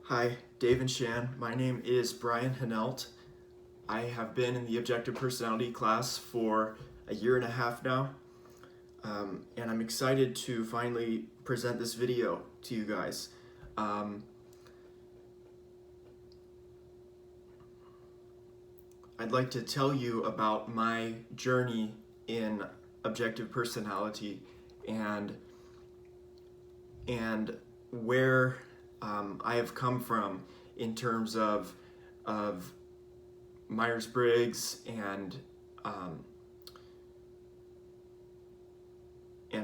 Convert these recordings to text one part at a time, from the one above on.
Hi, Dave and Shan. My name is Brian Hanelt. I have been in the Objective Personality class for a year and a half now, and I'm excited to finally present this video to you guys. I'd like to tell you about my journey in Objective Personality and where I have come from in terms of Myers-Briggs and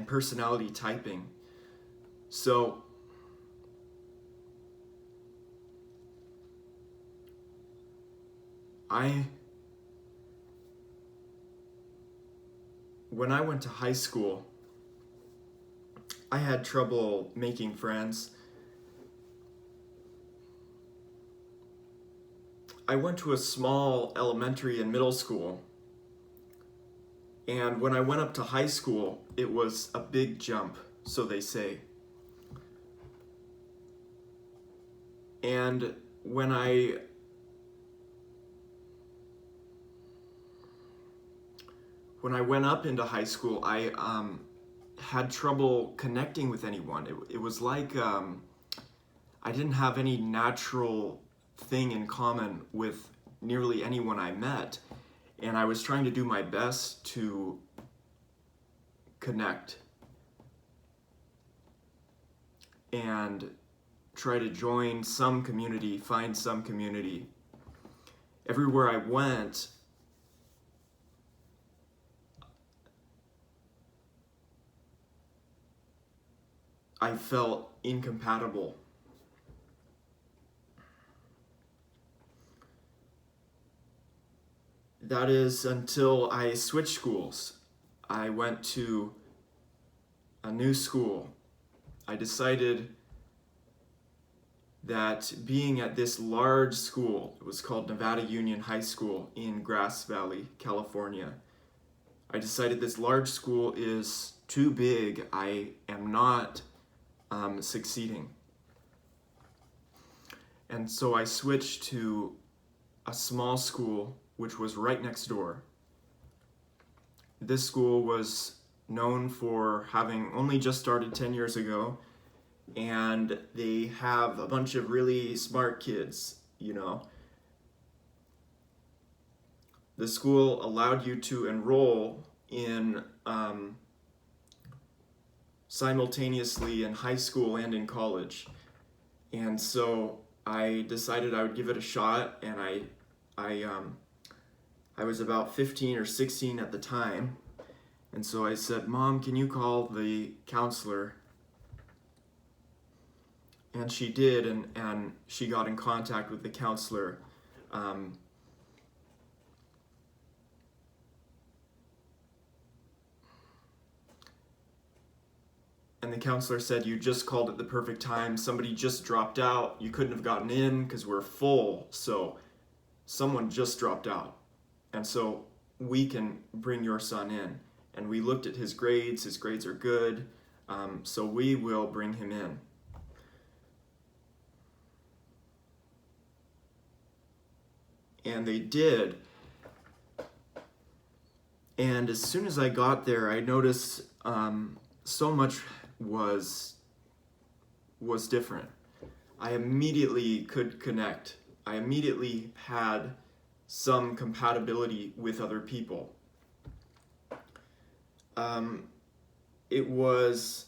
personality typing. So when I went to high school, I had trouble making friends. I went to a small elementary and middle school, and when I went up to high school, it was a big jump, so they say. And when I went up into high school, I had trouble connecting with anyone. It was like I didn't have any natural thing in common with nearly anyone I met, and I was trying to do my best to connect and try to join some community, find some community. Everywhere I went, I felt incompatible. That is until I switched schools. I went to a new school. I decided that being at this large school, it was called Nevada Union High School in Grass Valley, California. I decided this large school is too big. I am not succeeding. And so I switched to a small school which was right next door. This school was known for having only just started 10 years ago, and they have a bunch of really smart kids, you know. The school allowed you to enroll in simultaneously in high school and in college. And so I decided I would give it a shot, and I was about 15 or 16 at the time, and so I said, "Mom, can you call the counselor?" And she did, and she got in contact with the counselor. And the counselor said, "You just called at the perfect time. Somebody just dropped out. You couldn't have gotten in because we're full, so someone just dropped out. And so we can bring your son in." And we looked at his grades. His grades are good, so we will bring him in. And they did. And as soon as I got there, I noticed so much was different. I immediately could connect. I immediately had some compatibility with other people. It was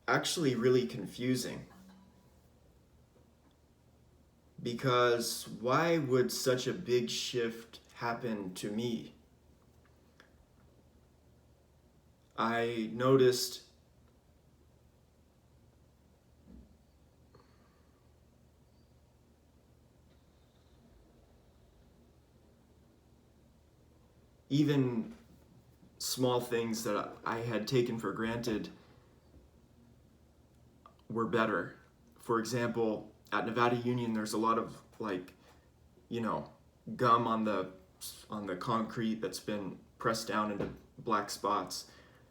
actually really confusing, because why would such a big shift happen to me? I noticed even small things that I had taken for granted were better. For example, at Nevada Union, there's a lot of gum on the concrete that's been pressed down into black spots.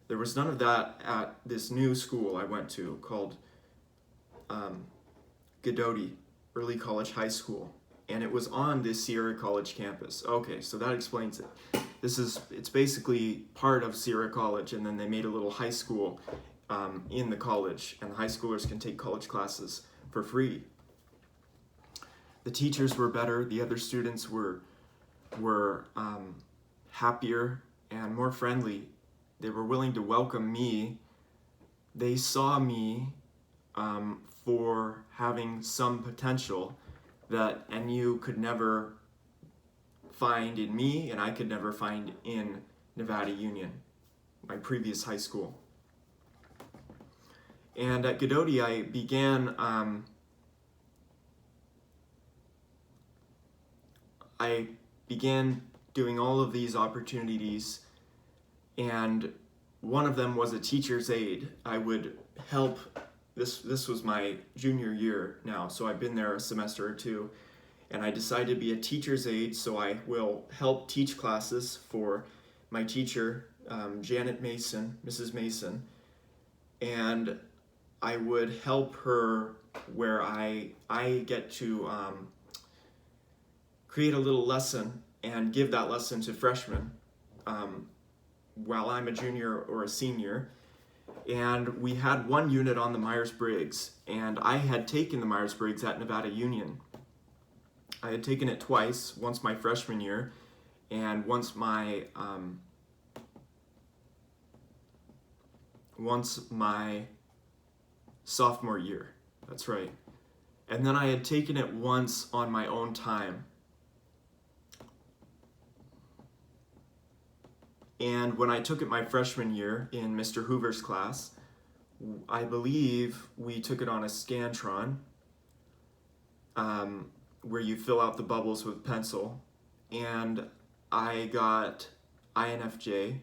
There was none of that at this new school I went to called Godoti Early College High School, and it was on the Sierra College campus. Okay, so that explains it. It's basically part of Sierra College, and then they made a little high school in the college, and the high schoolers can take college classes for free. The teachers were better. The other students were happier and more friendly. They were willing to welcome me. They saw me for having some potential that NU could never find in me, and I could never find in Nevada Union, my previous high school. And at Godoti, I began doing all of these opportunities, and one of them was a teacher's aide. I would help. This was my junior year now, so I've been there a semester or two, and I decided to be a teacher's aide, so I will help teach classes for my teacher, Janet Mason, Mrs. Mason, and I would help her where I get to create a little lesson and give that lesson to freshmen while I'm a junior or a senior. And we had one unit on the Myers-Briggs, and I had taken the Myers-Briggs at Nevada Union. I had taken it twice, once my freshman year and once my sophomore year. That's right. And then I had taken it once on my own time. And when I took it my freshman year in Mr. Hoover's class, I believe we took it on a Scantron, where you fill out the bubbles with pencil, and I got INFJ,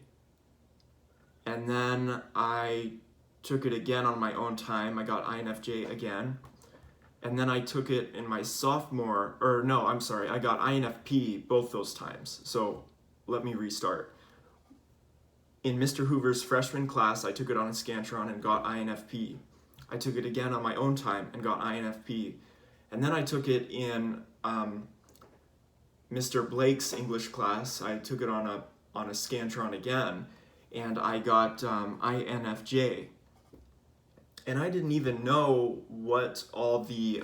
and then I took it again on my own time. I got INFJ again, and then I took it in my I got INFP both those times. So let me restart. In Mr. Hoover's freshman class, I took it on a Scantron and got INFP. I took it again on my own time and got INFP. And then I took it in Mr. Blake's English class. I took it on a Scantron again, and I got INFJ. And I didn't even know what all the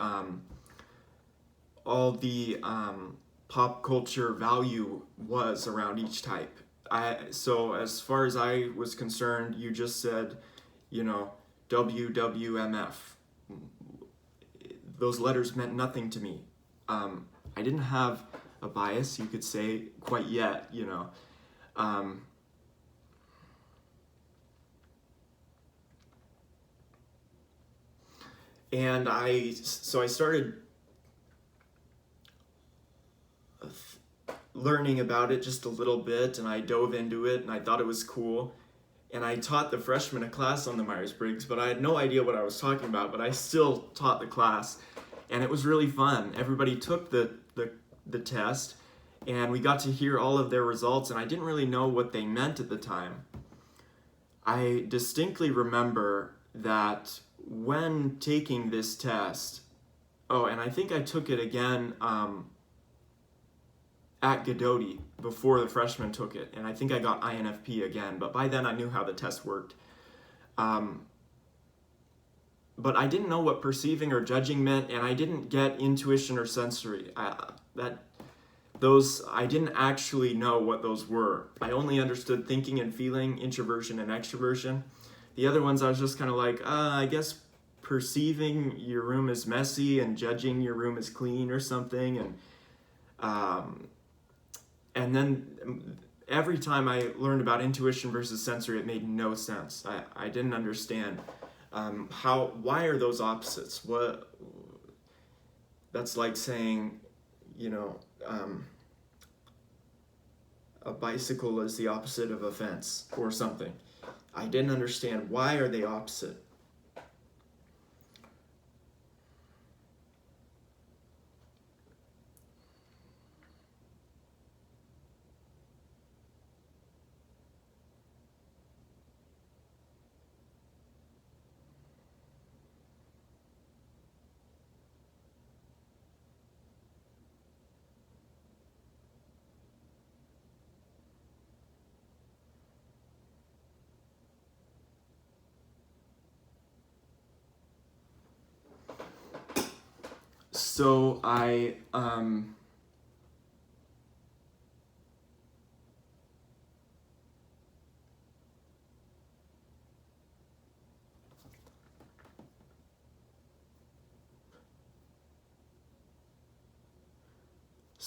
pop culture value was around each type. So as far as I was concerned, you just said, WWMF. Those letters meant nothing to me. I didn't have a bias, you could say, quite yet, And I started learning about it just a little bit, and I dove into it, and I thought it was cool. And I taught the freshmen a class on the Myers-Briggs, but I had no idea what I was talking about, but I still taught the class, and it was really fun. Everybody took the test, and we got to hear all of their results, and I didn't really know what they meant at the time. I distinctly remember that when taking this test, and I think I took it again at Godoti before the freshmen took it, and I think I got INFP again, but by then I knew how the test worked. But I didn't know what perceiving or judging meant, and I didn't get intuition or sensory. I didn't actually know what those were. I only understood thinking and feeling, introversion and extroversion. The other ones I was just kind of like, I guess perceiving your room is messy and judging your room is clean or something, and then every time I learned about intuition versus sensory, it made no sense. I didn't understand why are those opposites? That's like saying, a bicycle is the opposite of a fence or something. I didn't understand why are they opposite. So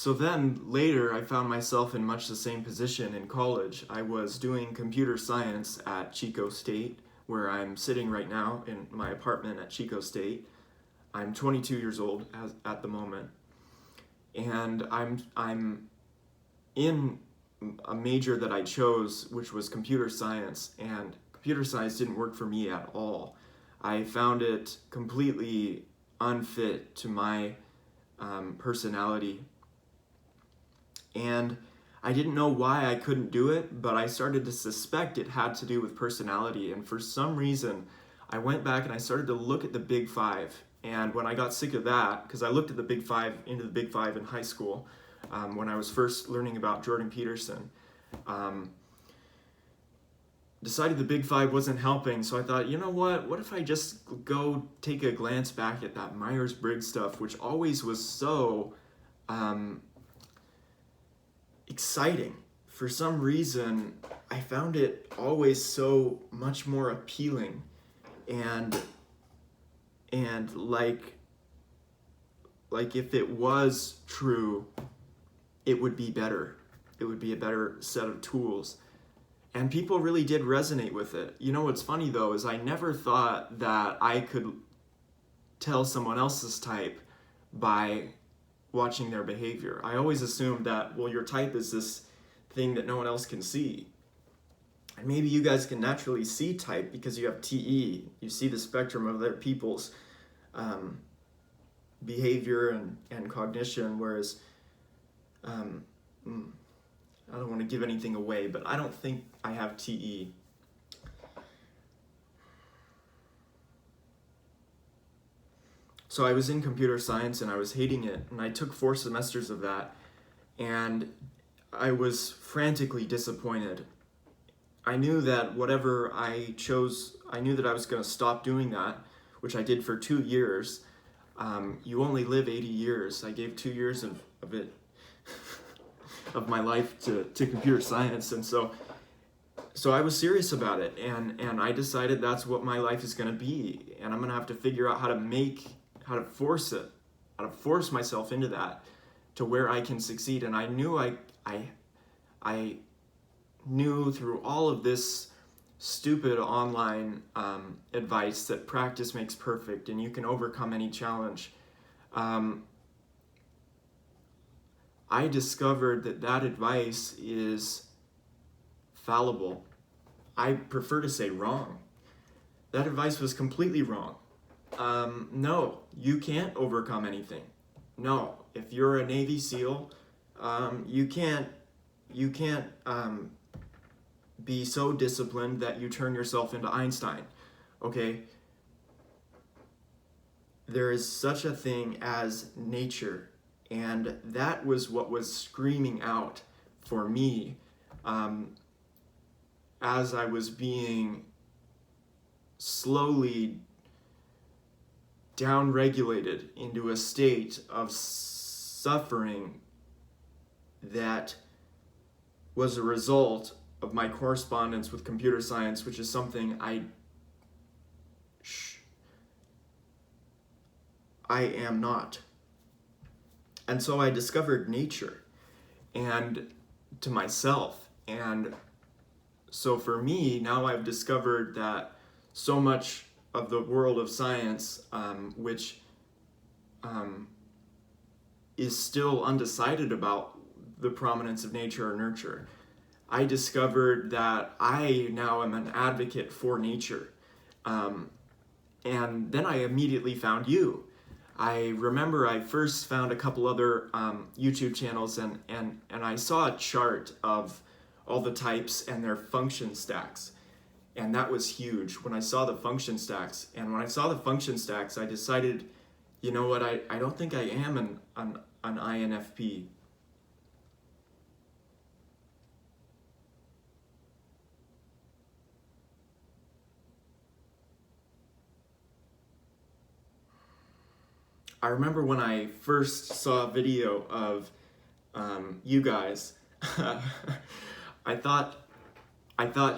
So then later, I found myself in much the same position in college. I was doing computer science at Chico State, where I'm sitting right now in my apartment at Chico State. I'm 22 years old at the moment, and I'm in a major that I chose, which was computer science, and computer science didn't work for me at all. I found it completely unfit to my personality, and I didn't know why I couldn't do it, but I started to suspect it had to do with personality. And for some reason, I went back and I started to look at the Big Five. And when I got sick of that, because I looked at the Big Five, into the Big Five in high school, when I was first learning about Jordan Peterson, decided the Big Five wasn't helping. So I thought, you know what? What if I just go take a glance back at that Myers-Briggs stuff, which always was so exciting. For some reason, I found it always so much more appealing, and like if it was true, it would be better. It would be a better set of tools. And people really did resonate with it. You know what's funny though is I never thought that I could tell someone else's type by watching their behavior. I always assumed that, well, your type is this thing that no one else can see. And maybe you guys can naturally see type because you have TE. You see the spectrum of other people's behavior and cognition, whereas I don't want to give anything away, but I don't think I have TE. So I was in computer science and I was hating it, and I took 4 semesters of that, and I was frantically disappointed. I knew that whatever I chose, I knew that I was going to stop doing that, which I did for 2 years. You only live 80 years. I gave 2 years of it, of my life to computer science, and so I was serious about it, and I decided that's what my life is going to be, and I'm going to have to figure out how to force myself into that, to where I can succeed. And I knew I knew through all of this stupid online advice that practice makes perfect and you can overcome any challenge. I discovered that advice is fallible. I prefer to say wrong. That advice was completely wrong. No, you can't overcome anything. No, if you're a Navy SEAL, you can't be so disciplined that you turn yourself into Einstein. Okay? There is such a thing as nature, and that was what was screaming out for me as I was being slowly downregulated into a state of suffering that was a result of my correspondence with computer science, which is something I am not. And so I discovered nature and to myself. And so for me, now I've discovered that so much of the world of science, which is still undecided about the prominence of nature or nurture, I discovered that I now am an advocate for nature. And then I immediately found you. I remember I first found a couple other YouTube channels, and I saw a chart of all the types and their function stacks. And that was huge when I saw the function stacks. And when I saw the function stacks, I decided, you know what, I don't think I am an INFP. I remember when I first saw a video of you guys, I thought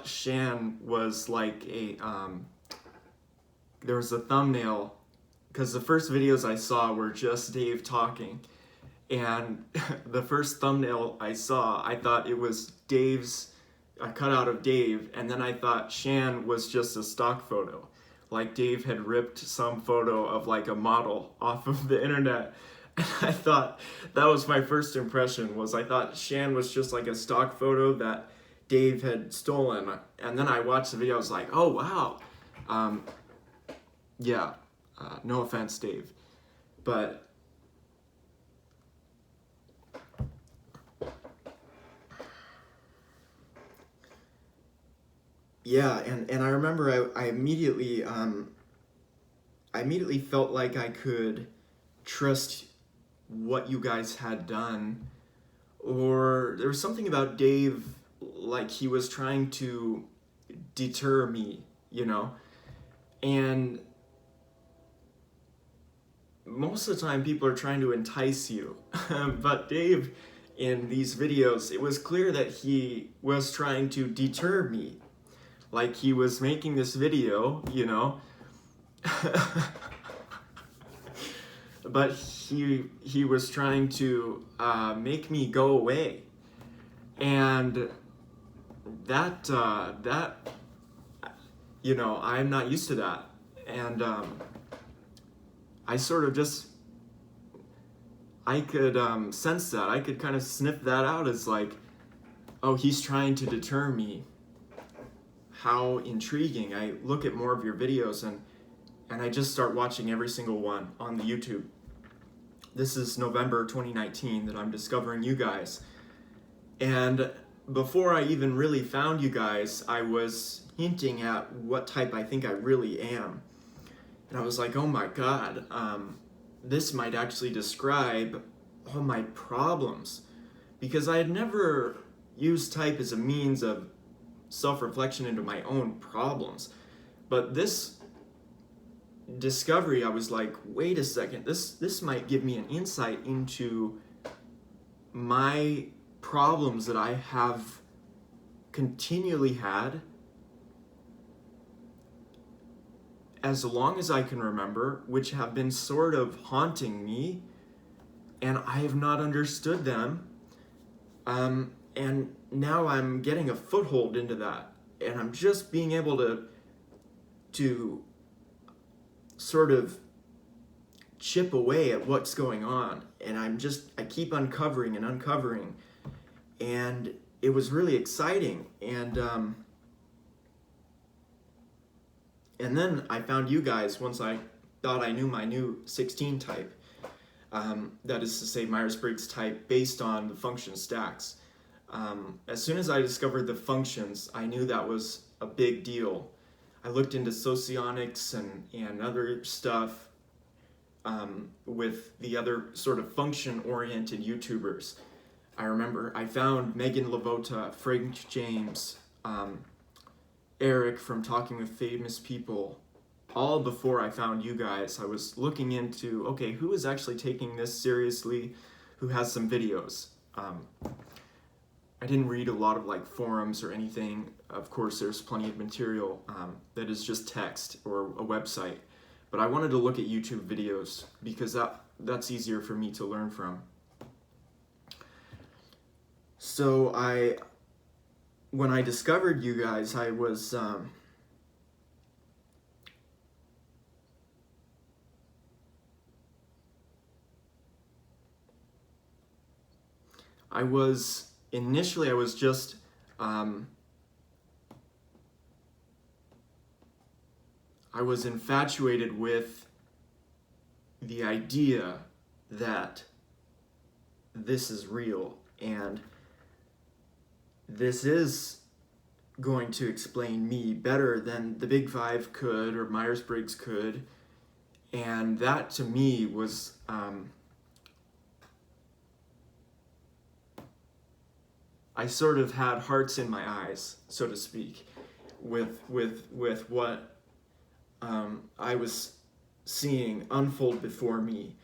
Shan was like a there was a thumbnail, because the first videos I saw were just Dave talking, and the first thumbnail I saw, I thought it was Dave's, a cutout of Dave, and then I thought Shan was just a stock photo, like Dave had ripped some photo of like a model off of the internet. And I thought, that was my first impression, was I thought Shan was just like a stock photo that Dave had stolen. And then I watched the video, I was like, oh wow. Yeah, no offense, Dave. But yeah, and I remember I immediately felt like I could trust what you guys had done, or there was something about Dave, like he was trying to deter me, you know? And most of the time people are trying to entice you. But Dave, in these videos, it was clear that he was trying to deter me. Like he was making this video, you know, but he was trying to make me go away. And that, you know, I'm not used to that. And I sort of just, I could sense that. I could kind of sniff that out as like, oh, he's trying to deter me. How intriguing. I look at more of your videos and I just start watching every single one on the YouTube. This is November 2019 that I'm discovering you guys. And before I even really found you guys, I was hinting at what type I think I really am. And I was like, oh my God, this might actually describe all my problems. Because I had never used type as a means of self-reflection into my own problems. But this discovery, I was like, wait a second, this might give me an insight into my problems that I have continually had as long as I can remember, which have been sort of haunting me, and I have not understood them. And now I'm getting a foothold into that, and I'm just being able to sort of chip away at what's going on, and I keep uncovering and uncovering, and it was really exciting. And then I found you guys once I thought I knew my new 16 type. That is to say, Myers-Briggs type based on the function stacks. As soon as I discovered the functions, I knew that was a big deal. I looked into socionics and other stuff with the other sort of function-oriented YouTubers. I remember I found Megan Lavota, Frank James, Eric from Talking with Famous People, all before I found you guys. I was looking into, okay, who is actually taking this seriously, who has some videos. I didn't read a lot of like forums or anything. Of course, there's plenty of material that is just text or a website. But I wanted to look at YouTube videos because that's easier for me to learn from. So when I discovered you guys, I was initially I was just I was infatuated with the idea that this is real and this is going to explain me better than the Big Five could or Myers-Briggs could. And that to me was I sort of had hearts in my eyes, so to speak, with what I was seeing unfold before me.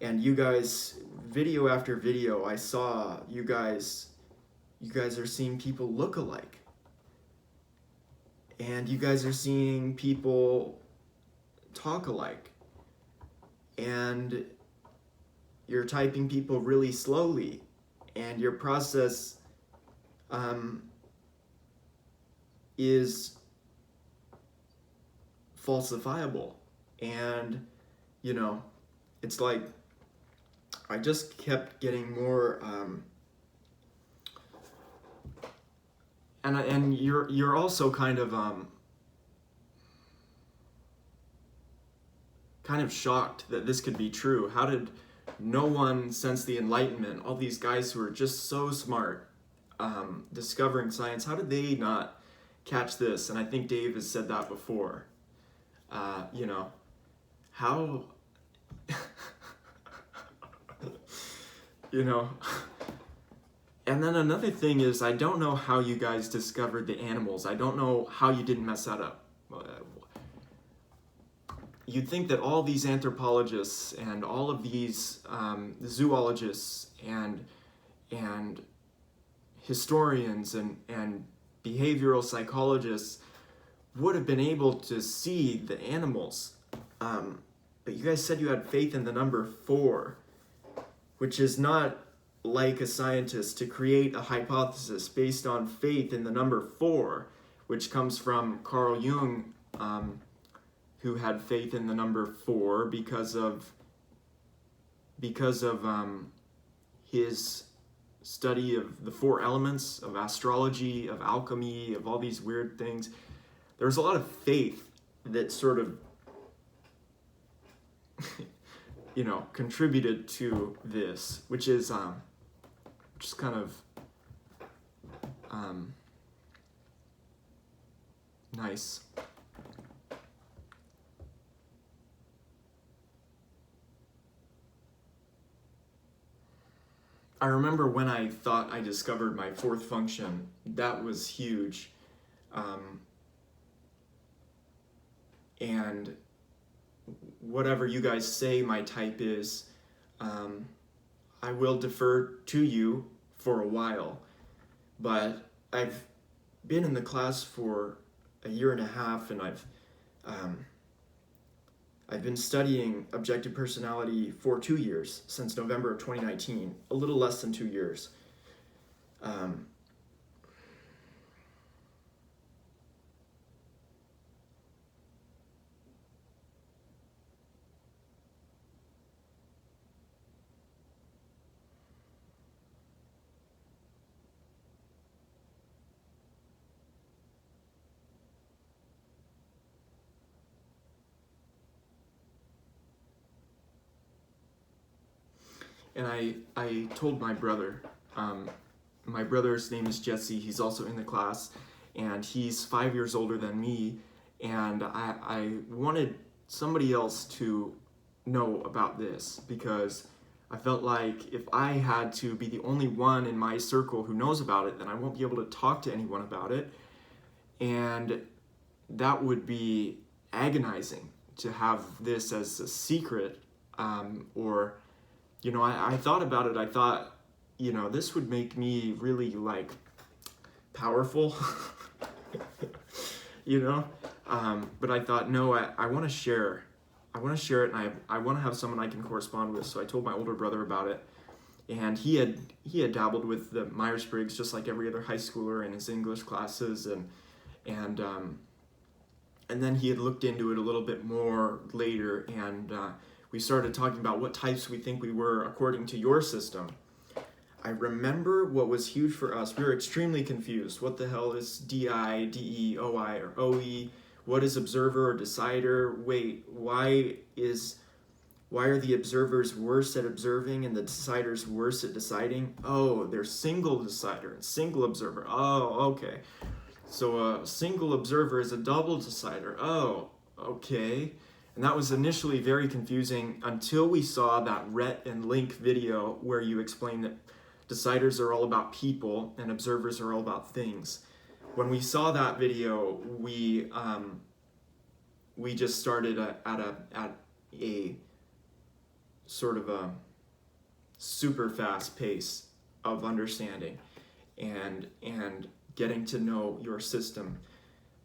And you guys, video after video, I saw you guys are seeing people look alike. And you guys are seeing people talk alike. And you're typing people really slowly. And your process is falsifiable. And, you know, it's like I just kept getting more and you're also kind of shocked that this could be true. How did no one since the Enlightenment, all these guys who are just so smart, discovering science, how did they not catch this? And I think Dave has said that before. You know, how, you know, and then another thing is, I don't know how you guys discovered the animals. I don't know how you didn't mess that up. You'd think that all these anthropologists and all of these zoologists and historians and behavioral psychologists would have been able to see the animals. But you guys said you had faith in the number 4, which is not like a scientist to create a hypothesis based on faith in the number 4, which comes from Carl Jung, who had faith in the number 4 because of his study of the 4 elements of astrology, of alchemy, of all these weird things. There was a lot of faith that sort of you know, contributed to this, which is kind of nice. I remember when I thought I discovered my 4th function, that was huge. And whatever you guys say my type is, I will defer to you for a while. But I've been in the class for a year and a half, and I've been studying objective personality for 2 years, since November of 2019, a little less than 2 years. And I told my brother, my brother's name is Jesse, he's also in the class, and he's 5 years older than me, and I wanted somebody else to know about this, because I felt like if I had to be the only one in my circle who knows about it, then I won't be able to talk to anyone about it, and that would be agonizing to have this as a secret, or, you know, I thought about it, I thought, you know, this would make me really, like, powerful, you know, but I thought, no, I want to share it, and I want to have someone I can correspond with, so I told my older brother about it, and he had dabbled with the Myers-Briggs just like every other high schooler in his English classes, and then he had looked into it a little bit more later, and we started talking about what types we think we were according to your system. I remember what was huge for us. We were extremely confused. What the hell is DI, DE, OI, or OE? What is observer or decider? Wait, why are the observers worse at observing and the deciders worse at deciding? Oh, they're single decider and single observer. Oh, okay. So a single observer is a double decider. Oh, okay. And that was initially very confusing until we saw that Rhett and Link video where you explained that deciders are all about people and observers are all about things. When we saw that video, we just started at a sort of a super fast pace of understanding and getting to know your system.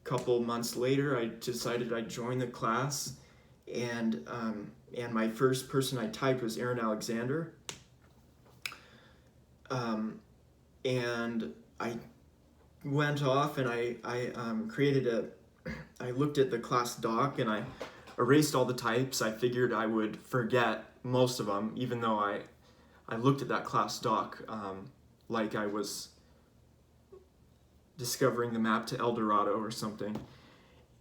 A couple months later, I decided I'd join the class, and my first person I typed was Aaron Alexander. And I went off and I looked at the class doc and I erased all the types. I figured I would forget most of them, even though I looked at that class doc like I was discovering the map to El Dorado or something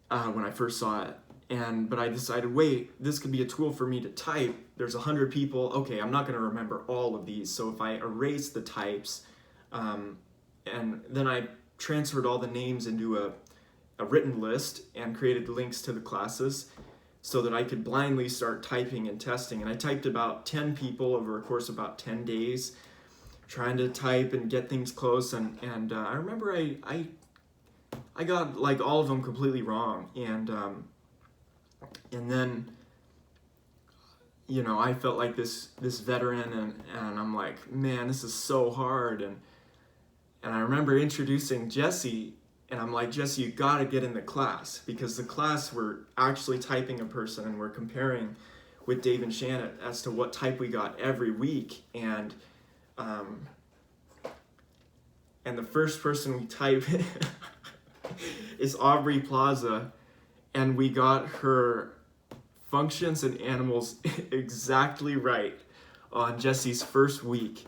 when I first saw it. But I decided, wait, this could be a tool for me to type. There's 100 people. Okay, I'm not going to remember all of these. So if I erase the types, and then I transferred all the names into a written list and created links to the classes so that I could blindly start typing and testing. And I typed about 10 people over a course of about 10 days, trying to type and get things close. And I remember I got like all of them completely wrong. And then, you know, I felt like this veteran, and I'm like, man, this is so hard. And I remember introducing Jesse, and I'm like, Jesse, you gotta get in the class, because the class, we're actually typing a person and we're comparing with Dave and Shannon as to what type we got every week. And the first person we type is Aubrey Plaza, and we got her functions and animals exactly right on Jesse's first week.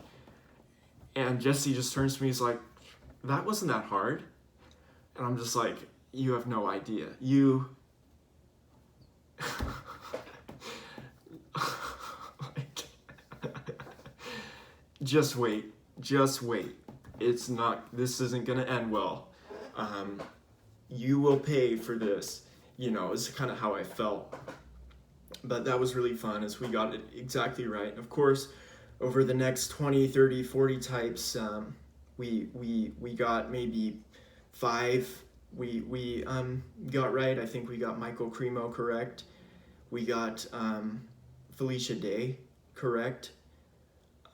And Jesse just turns to me, he's like, that wasn't that hard. And I'm just like, you have no idea. Just wait. This isn't gonna end well. You will pay for this. You know, is kind of how I felt. But that was really fun as we got it exactly right. Of course, over the next 20, 30, 40 types, we got maybe 5 we got right. I think we got Michael Cremo correct. We got Felicia Day correct.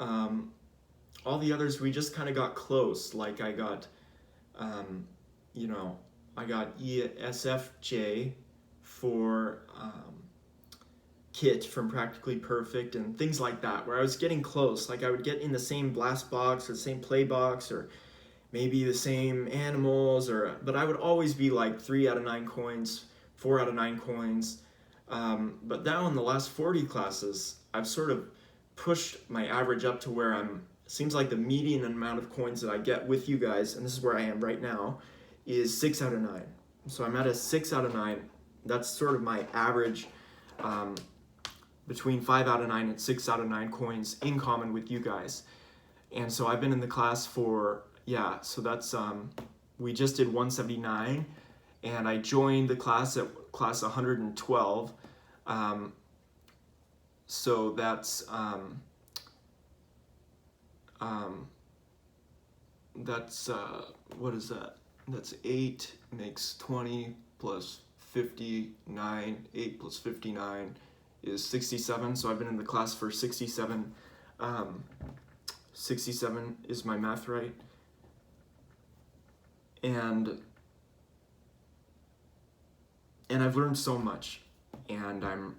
All the others we just kind of got close. Like I got, I got ESFJ for Kit from Practically Perfect and things like that, where I was getting close. Like I would get in the same blast box or the same play box or maybe the same animals, but I would always be like 3 out of 9 coins, 4 out of 9 coins. But now in the last 40 classes, I've sort of pushed my average up to where seems like the median amount of coins that I get with you guys, and this is where I am right now, is 6 out of 9. So I'm at a 6 out of 9. That's sort of my average, between 5 out of 9 and 6 out of 9 coins in common with you guys. And so I've been in the class for, so that's, we just did 179, and I joined the class at class 112. So that's, what is that? That's 8 makes 20 plus 59, 8 plus 59 is 67. So I've been in the class for 67. 67 is my math right. And I've learned so much, and I'm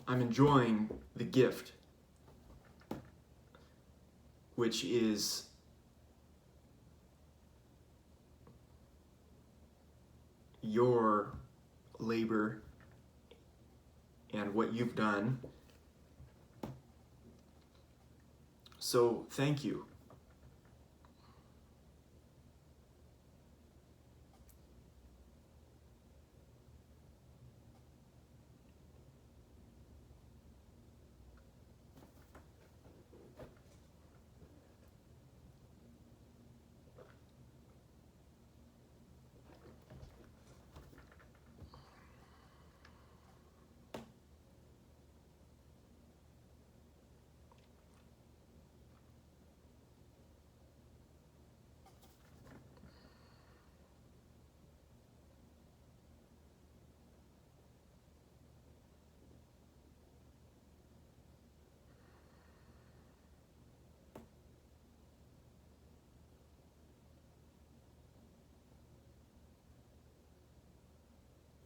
enjoying the gift, which is your labor and what you've done. So thank you.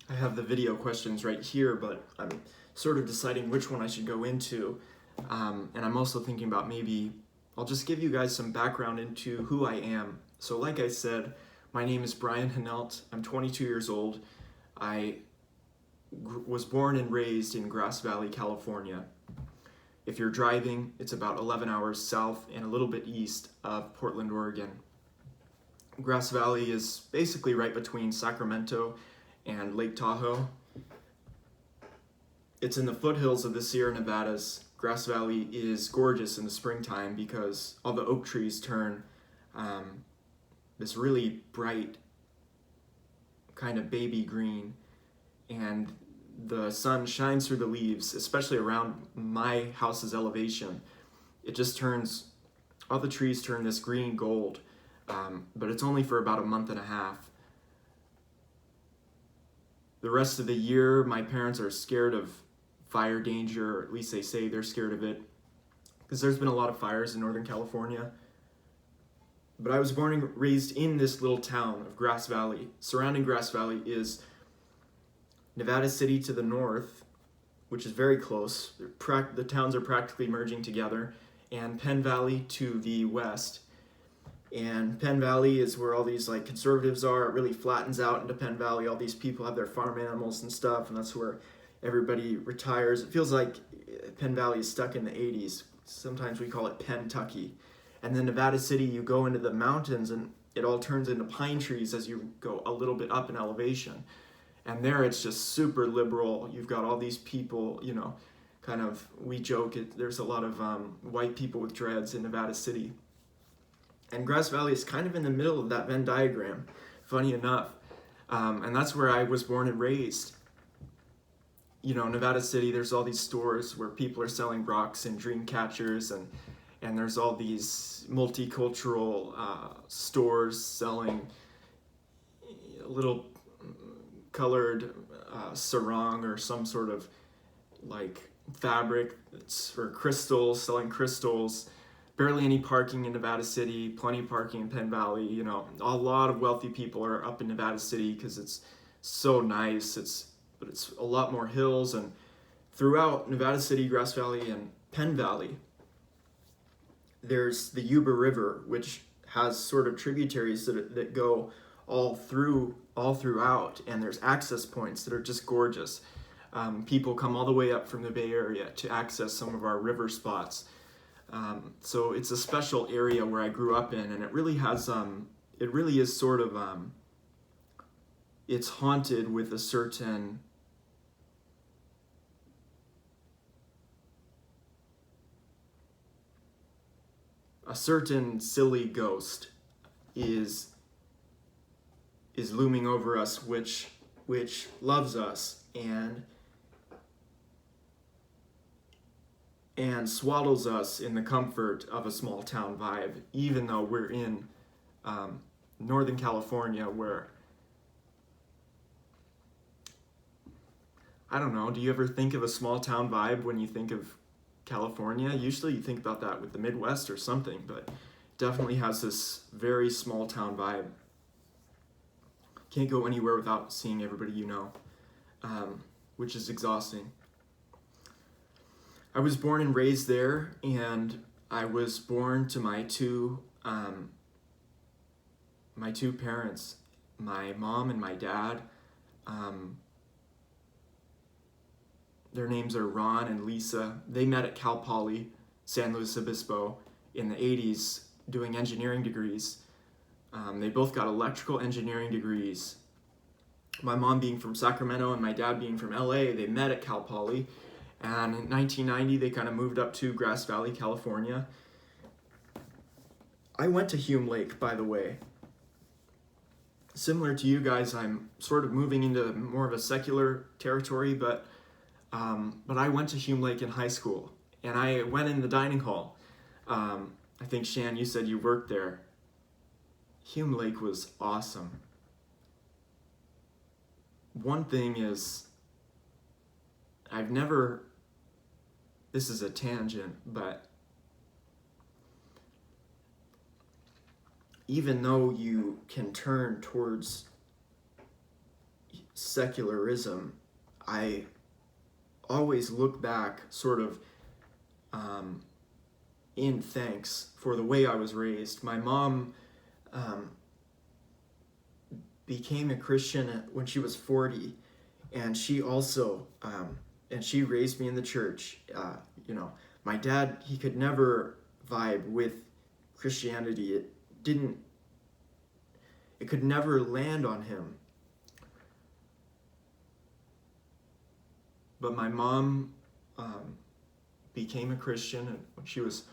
I have the video questions right here, but I'm sort of deciding which one I should go into. And I'm also thinking about maybe I'll just give you guys some background into who I am. So like I said, my name is Brian Hanelt. I'm 22 years old. I was born and raised in Grass Valley, California. If you're driving, it's about 11 hours south and a little bit east of Portland, Oregon. Grass Valley is basically right between Sacramento and Lake Tahoe. It's in the foothills of the Sierra Nevadas. Grass Valley is gorgeous in the springtime because all the oak trees turn this really bright kind of baby green, and the sun shines through the leaves, especially around my house's elevation. It just turns, all the trees turn this green gold, but it's only for about a month and a half. The rest of the year, my parents are scared of fire danger, or at least they say they're scared of it, because there's been a lot of fires in Northern California. But I was born and raised in this little town of Grass Valley. Surrounding Grass Valley is Nevada City to the north, which is very close. The towns are practically merging together, and Penn Valley to the west. And Penn Valley is where all these like conservatives are. It really flattens out into Penn Valley. All these people have their farm animals and stuff, and that's where everybody retires. It feels like Penn Valley is stuck in the 80s. Sometimes we call it Pentucky. And then Nevada City, you go into the mountains and it all turns into pine trees as you go a little bit up in elevation. And there it's just super liberal. You've got all these people, you know, kind of, we joke, there's a lot of white people with dreads in Nevada City. And Grass Valley is kind of in the middle of that Venn diagram, funny enough. And that's where I was born and raised. You know, Nevada City, there's all these stores where people are selling rocks and dream catchers, and there's all these multicultural stores selling little colored sarong or some sort of like fabric or crystals, selling crystals. Barely any parking in Nevada City, plenty of parking in Penn Valley. You know, a lot of wealthy people are up in Nevada City because it's so nice. But it's a lot more hills, and throughout Nevada City, Grass Valley, and Penn Valley, there's the Yuba River, which has sort of tributaries that go all throughout, and there's access points that are just gorgeous. People come all the way up from the Bay Area to access some of our river spots. So it's a special area where I grew up in, and it really has, it really is sort of, it's haunted with a certain silly ghost is looming over us, which loves us and swaddles us in the comfort of a small town vibe, even though we're in Northern California, where, I don't know, do you ever think of a small town vibe when you think of California? Usually you think about that with the Midwest or something, but definitely has this very small town vibe. Can't go anywhere without seeing everybody you know, which is exhausting. I was born and raised there, and I was born to my two parents, my mom and my dad. Their names are Ron and Lisa. They met at Cal Poly, San Luis Obispo, in the 80s doing engineering degrees. They both got electrical engineering degrees. My mom being from Sacramento and my dad being from LA, they met at Cal Poly. And in 1990, they kind of moved up to Grass Valley, California. I went to Hume Lake, by the way. Similar to you guys, I'm sort of moving into more of a secular territory, but I went to Hume Lake in high school, and I went in the dining hall. I think, Shan, you said you worked there. Hume Lake was awesome. One thing is, this is a tangent, but even though you can turn towards secularism, I always look back sort of in thanks for the way I was raised. My mom became a Christian when she was 40, and she also and she raised me in the church. My dad, he could never vibe with Christianity. It could never land on him. But my mom became a Christian when she was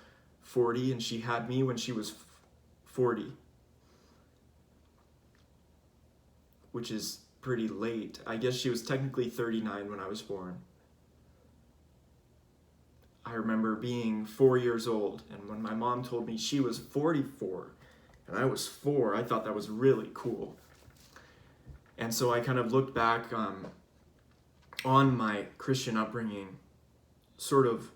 40, and she had me when she was 40, which is pretty late. I guess she was technically 39 when I was born. I remember being 4 years old, and when my mom told me she was 44 and I was 4, I thought that was really cool. And so I kind of looked back on my Christian upbringing sort of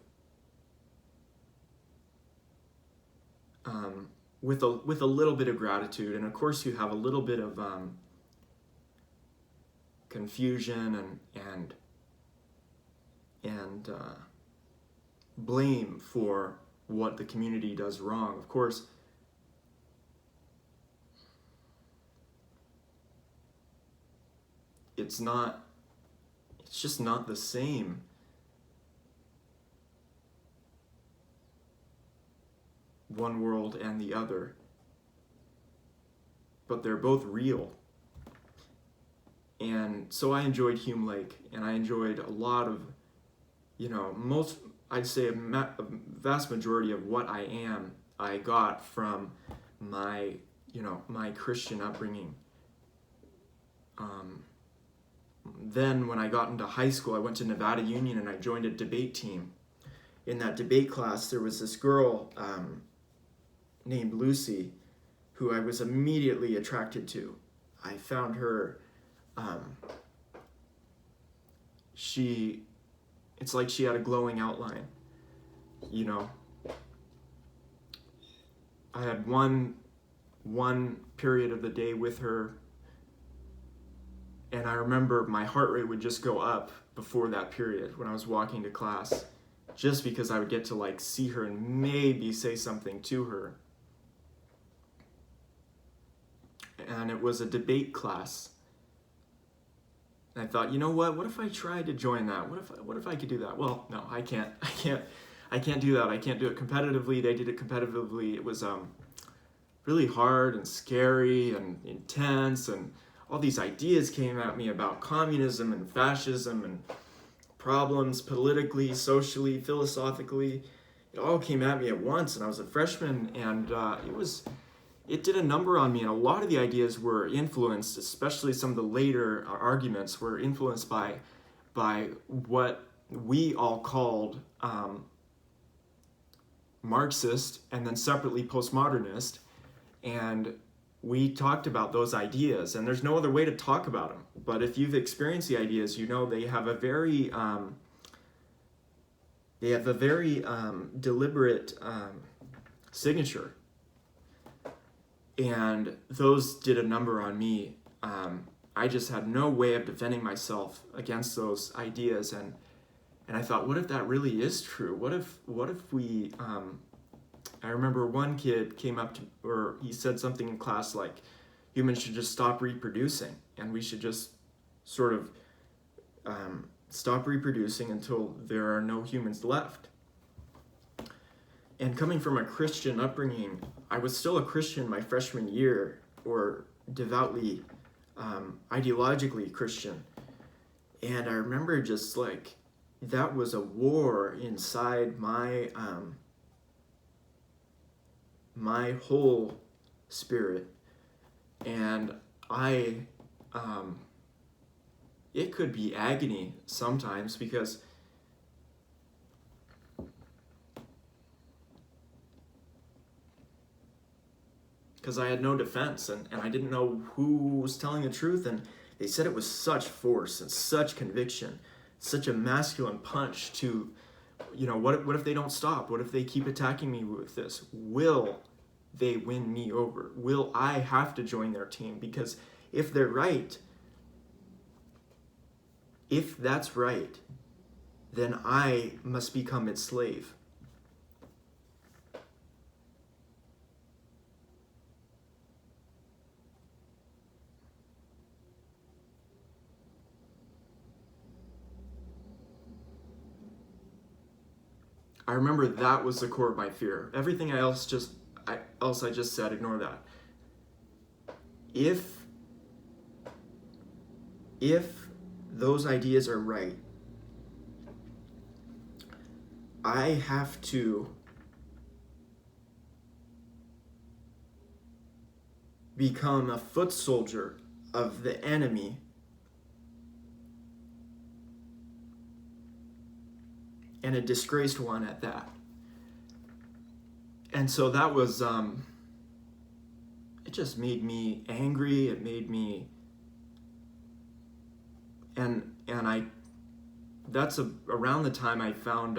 with a little bit of gratitude, and of course you have a little bit of confusion and blame for what the community does wrong. Of course, it's just not the same. One world and the other. But they're both real. And so I enjoyed Hume Lake, and I enjoyed a lot of, I'd say a vast majority of what I am, I got from my Christian upbringing. Then when I got into high school, I went to Nevada Union and I joined a debate team. In that debate class, there was this girl named Lucy who I was immediately attracted to. I found her, it's like she had a glowing outline, I had one period of the day with her, and I remember my heart rate would just go up before that period when I was walking to class, just because I would get to see her and maybe say something to her. And it was a debate class. And I thought, what if I tried to join that? What if I could do that? Well, no, I can't do that. I can't do it competitively. They did it competitively. It was really hard and scary and intense, and all these ideas came at me about communism and fascism and problems politically, socially, philosophically. It all came at me at once, and I was a freshman, and it did a number on me, and a lot of the ideas were influenced, especially some of the later arguments were influenced by what we all called Marxist, and then separately postmodernist, and we talked about those ideas, and there's no other way to talk about them. But if you've experienced the ideas, they have a very deliberate signature. And those did a number on me. I just had no way of defending myself against those ideas, and I thought, what if that really is true? What if we? I remember one kid came up to, or he said something in class like, humans should just stop reproducing, and we should just sort of stop reproducing until there are no humans left. And coming from a Christian upbringing, I was still a Christian my freshman year, or devoutly, ideologically Christian. And I remember just that was a war inside my my whole spirit. And it could be agony sometimes, because I had no defense, and I didn't know who was telling the truth, and they said it with such force and such conviction, such a masculine punch to, what if they don't stop? What if they keep attacking me with this? Will they win me over? Will I have to join their team? Because if they're right, if that's right, then I must become its slave. I remember that was the core of my fear. Everything else I just said, ignore that. If those ideas are right, I have to become a foot soldier of the enemy and a disgraced one at that. And so that was, it just made me angry. It made me, that's around the time I found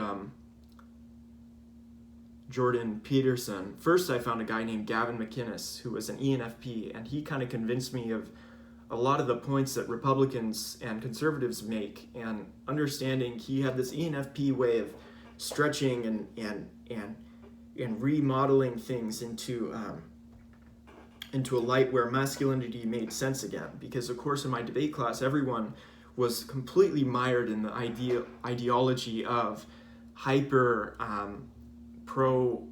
Jordan Peterson. First, I found a guy named Gavin McInnes, who was an ENFP, and he kind of convinced me of a lot of the points that Republicans and conservatives make, and understanding he had this ENFP way of stretching and remodeling things into a light where masculinity made sense again. Because of course in my debate class, everyone was completely mired in the ideology of hyper pro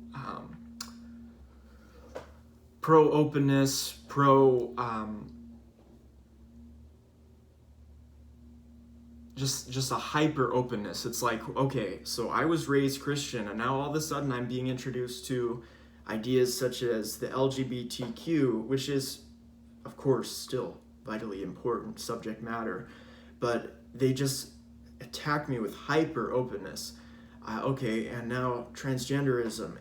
openness, just a hyper openness. It's like, okay, so I was raised Christian, and now all of a sudden I'm being introduced to ideas such as the LGBTQ, which is, of course, still vitally important subject matter, but they just attack me with hyper openness. Okay, and now transgenderism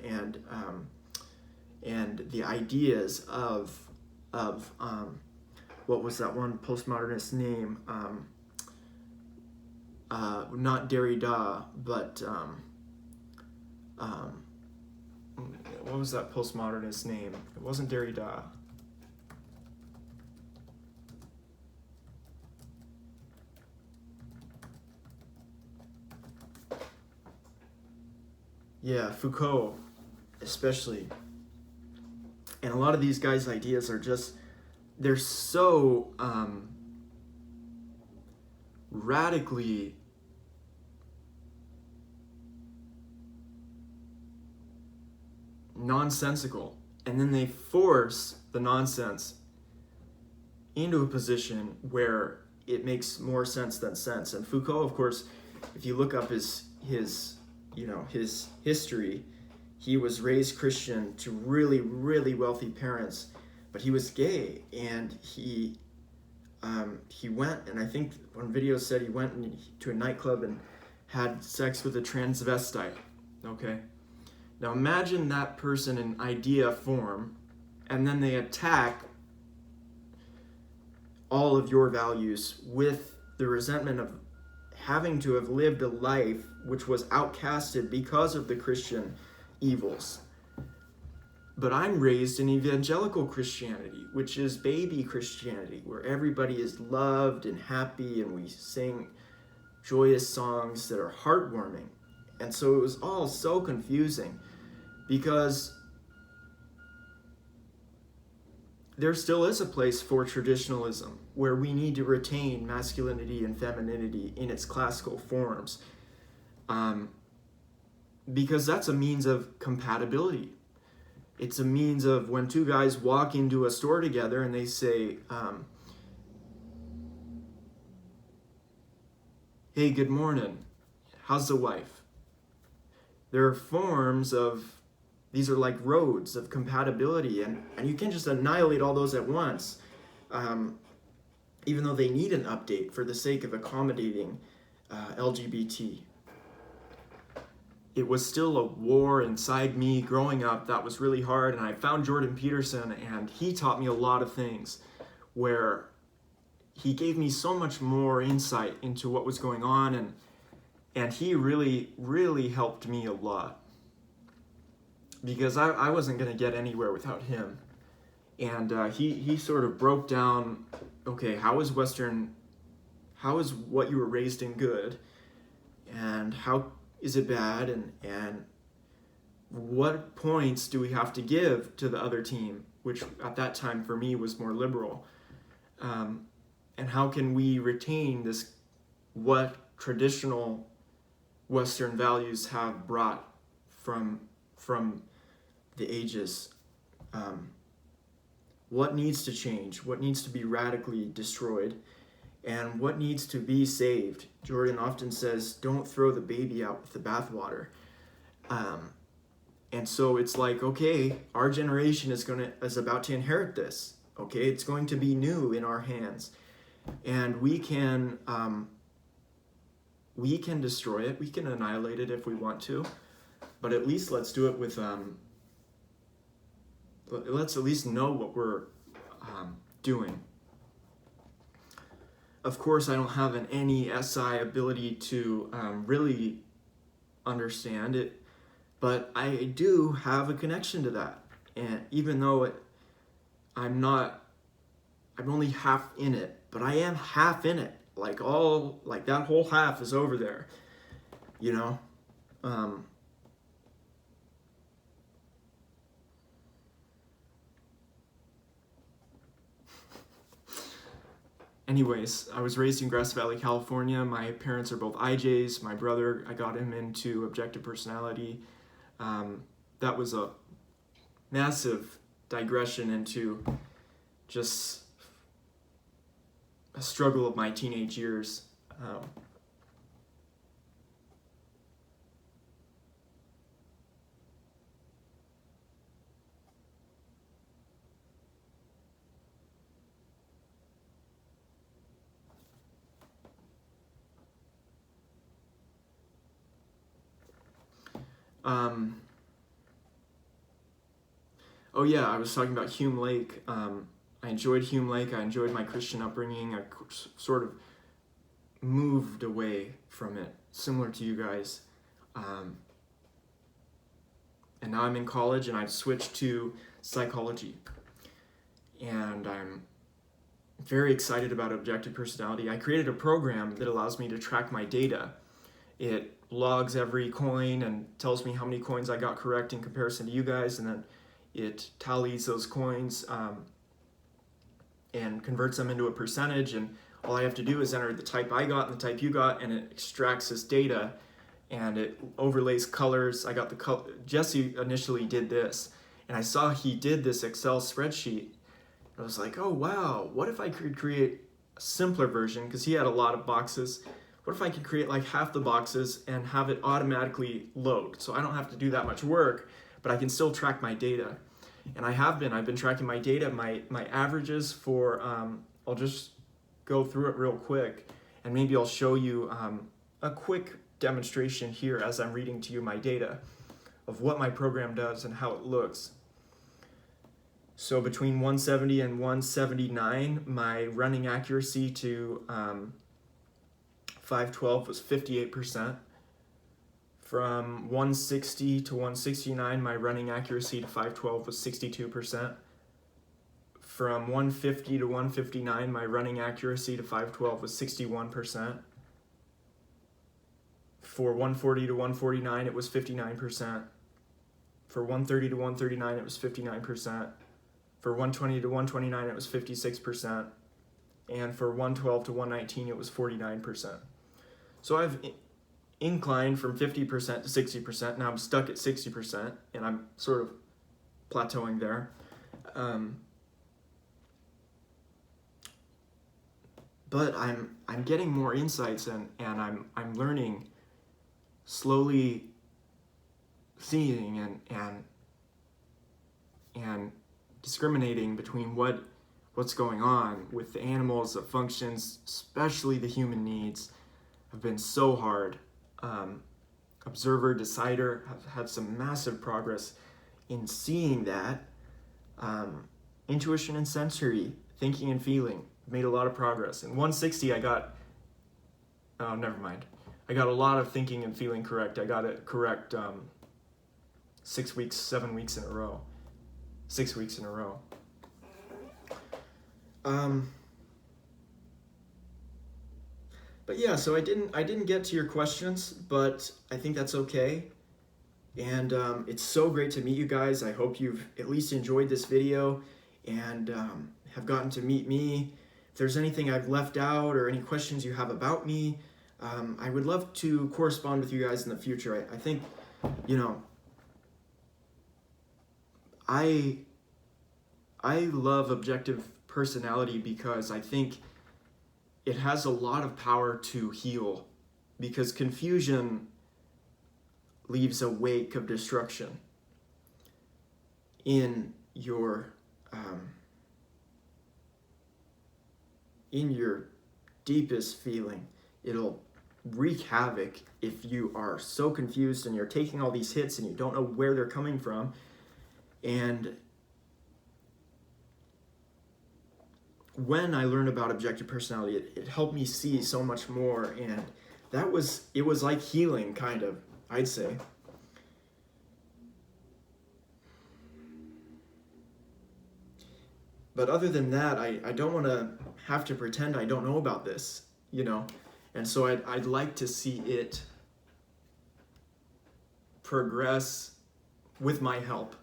and the ideas of what was that one postmodernist name? Not Derrida, but what was that postmodernist name? It wasn't Derrida. Yeah, Foucault, especially. And a lot of these guys' ideas are just, they're so radically nonsensical, and then they force the nonsense into a position where it makes more sense than sense. And Foucault, of course, if you look up his history, he was raised Christian to really, really wealthy parents, but he was gay, and he went, and I think one video said he went to a nightclub and had sex with a transvestite. Okay, now imagine that person in idea form, and then they attack all of your values with the resentment of having to have lived a life which was outcasted because of the Christian evils. But I'm raised in evangelical Christianity, which is baby Christianity, where everybody is loved and happy, and we sing joyous songs that are heartwarming. And so it was all so confusing, because there still is a place for traditionalism, where we need to retain masculinity and femininity in its classical forms, because that's a means of compatibility. It's a means of when two guys walk into a store together and they say, hey, good morning, how's the wife? There are forms of, these are like roads of compatibility, and you can't just annihilate all those at once, even though they need an update for the sake of accommodating LGBT. It was still a war inside me growing up that was really hard, and I found Jordan Peterson, and he taught me a lot of things, where he gave me so much more insight into what was going on, and he really, really helped me a lot, because I wasn't going to get anywhere without him. And he sort of broke down, okay, how is Western how is what you were raised in good, and how is it bad, and what points do we have to give to the other team, which at that time for me was more liberal, and how can we retain this, what traditional Western values have brought from the ages. What needs to change, what needs to be radically destroyed, and what needs to be saved. Jordan often says, don't throw the baby out with the bathwater. And so it's like, okay, our generation is about to inherit this. Okay, it's going to be new in our hands, and we can destroy it. We can annihilate it if we want to, but at least let's do it with let's at least know what we're doing. Of course, I don't have an NESI ability to really understand it, but I do have a connection to that. And even though I'm only half in it, but I am half in it. Like that whole half is over there, you know? Anyways, I was raised in Grass Valley, California. My parents are both IJs. My brother, I got him into objective personality. That was a massive digression into just a struggle of my teenage years. Oh yeah, I was talking about Hume Lake. I enjoyed Hume Lake. I enjoyed my Christian upbringing. I sort of moved away from it, similar to you guys. And now I'm in college, and I've switched to psychology. And I'm very excited about objective personality. I created a program that allows me to track my data. It logs every coin and tells me how many coins I got correct in comparison to you guys, and then it tallies those coins and converts them into a percentage, and all I have to do is enter the type I got and the type you got, and it extracts this data and it overlays colors. I got the color. Jesse initially did this, and I saw he did this Excel spreadsheet. I was like, oh wow, what if I could create a simpler version, because he had a lot of boxes. What if I could create like half the boxes and have it automatically load, so I don't have to do that much work, but I can still track my data. And I've been tracking my data, my averages for, I'll just go through it real quick, and maybe I'll show you a quick demonstration here as I'm reading to you my data of what my program does and how it looks. So between 170 and 179, my running accuracy to 512 was 58%. From 160 to 169, my running accuracy to 512 was 62%. From 150 to 159, my running accuracy to 512 was 61%. For 140 to 149, it was 59%. For 130 to 139, it was 59%. For 120 to 129, it was 56%. And for 112 to 119, it was 49%. So I've inclined from 50% to 60%. Now I'm stuck at 60%, and I'm sort of plateauing there. But I'm getting more insights, and I'm learning, slowly seeing and discriminating between what's going on with the animals, the functions, especially the human needs, have been so hard. Observer, Decider have had some massive progress in seeing that. Intuition and Sensory, Thinking and Feeling, made a lot of progress. In 160, I got a lot of thinking and feeling correct. I got it correct 6 weeks, 7 weeks in a row. 6 weeks in a row. But yeah, so I didn't get to your questions, but I think that's okay. And it's so great to meet you guys. I hope you've at least enjoyed this video and have gotten to meet me. If there's anything I've left out or any questions you have about me, I would love to correspond with you guys in the future. I think, you know, I love objective personality because I think it has a lot of power to heal, because confusion leaves a wake of destruction in your deepest feeling. It'll wreak havoc if you are so confused and you're taking all these hits and you don't know where they're coming from. And when I learned about objective personality, it helped me see so much more, and it was like healing, kind of, I'd say. But other than that, I don't want to have to pretend I don't know about this, you know? And so I'd like to see it progress with my help.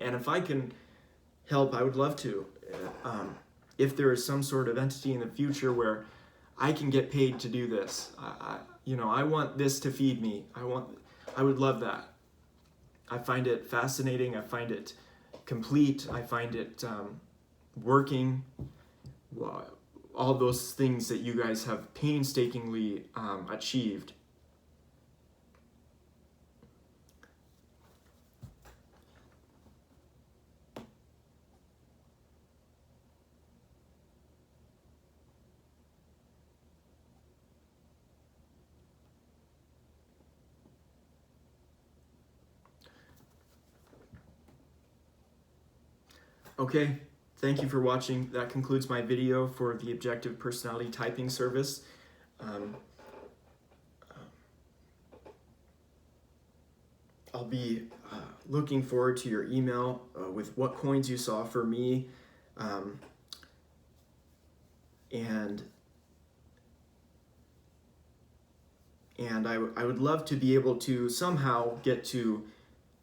And if I can help, I would love to. If there is some sort of entity in the future where I can get paid to do this, I want this to feed me. I would love that. I find it fascinating. I find it complete. I find it working. All those things that you guys have painstakingly achieved. Okay, thank you for watching. That concludes my video for the Objective Personality Typing Service. I'll be looking forward to your email with what coins you saw for me. And I would love to be able to somehow get to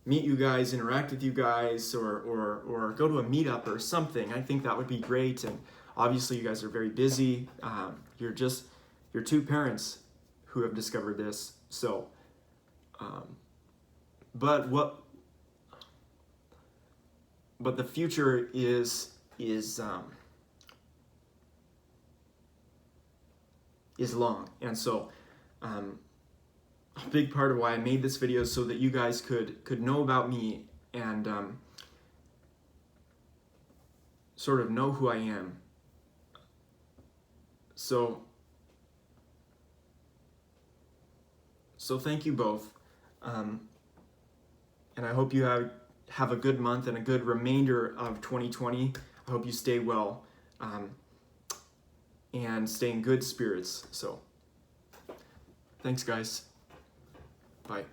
meet you guys, interact with you guys, or go to a meetup or something. I think that would be great. And obviously you guys are very busy. You're two parents who have discovered this. So, but the future is long. And so, a big part of why I made this video is so that you guys could know about me and sort of know who I am. So thank you both, and I hope you have a good month and a good remainder of 2020. I hope you stay well and stay in good spirits. So thanks, guys. Bye.